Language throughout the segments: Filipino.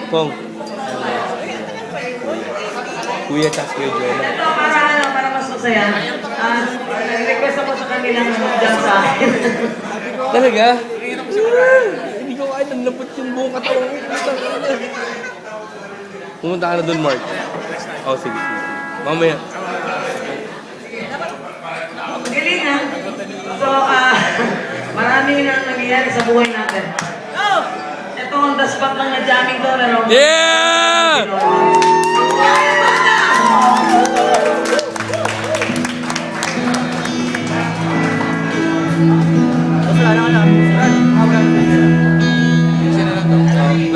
Kong. Kuya tsaka Kuya Joanna. Ito, para mas masaya. Nag-request ako sa kanila na mag-jump sa akin. Talaga? Hindi ko kaya nalapot yung buong katawan ko. Pumunta ka na doon, Mark. Oh, sige. Mamaya. Galing ha? So, marami na nangyayari sa buhay natin. Ito ang the spot lang na jamming to, pero... Yeah!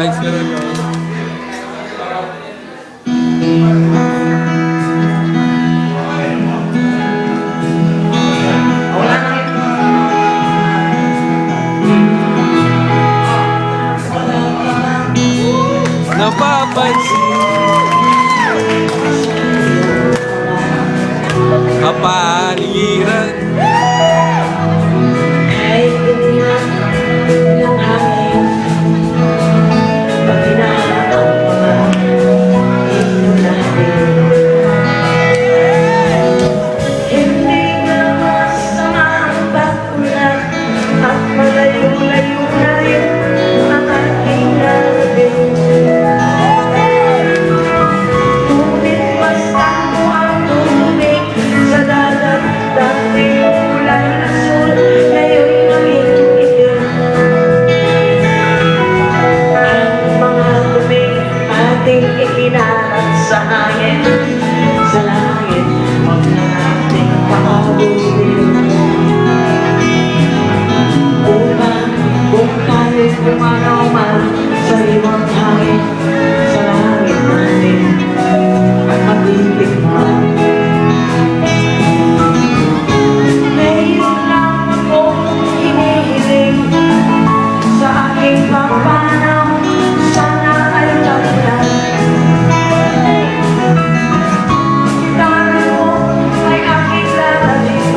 Lights ka rin. Wala na ito. Napapansin kapaligiran Ay, ganyan lang aking pag-inaalam ang mga inyo natin. Hindi na masama ang bakulat at malayo-layo na rin ang aking narating. Ngunit basta mo ang tumig sa dagat, dati kulay asul, ngayon maging itim. Ang mga tumig ating ikinalat sa hangin, sa langit, huwag na nating paabulin. Upang kung kahit umanaw man sa ibang hangin, sa langit natin at matitikman. Ngayon lang akong hinihiling sa aking pagpanaw, sana ay taglan. Dahil mo ay aking lalabing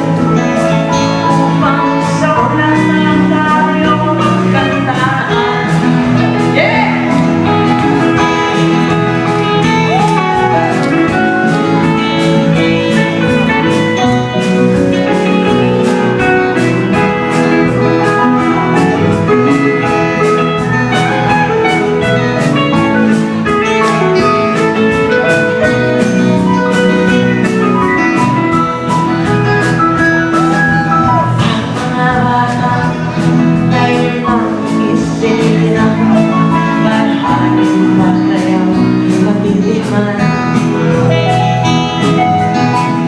upang sa ulan na lang tayo magkantaan. Yeah! Mga bata, ngayon ang isinang maraming matayang matitikman.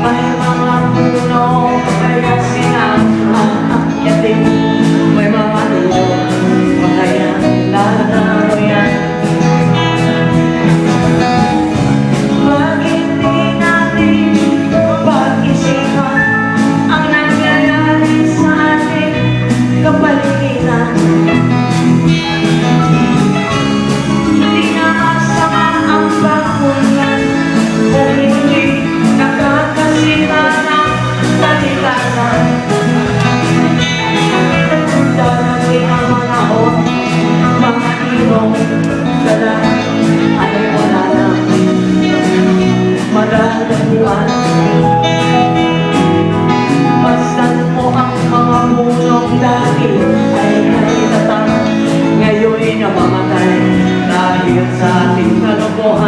May mga puno, kaya silang aakyatin. May mga lulo, kaya lalamuyan. Wag hindi natin pag-isipan ang nangyayari sa ating kapaligiran. Hindi na masama ang bakulan kung hindi nakakasira ng kalikasan. Darating ang manahon, mga ilong dala ay wala na madadamuan. Masdan mo ang mga punong dati ay naitatang, ngayon'y namamatay dahil sa ating kalokohan.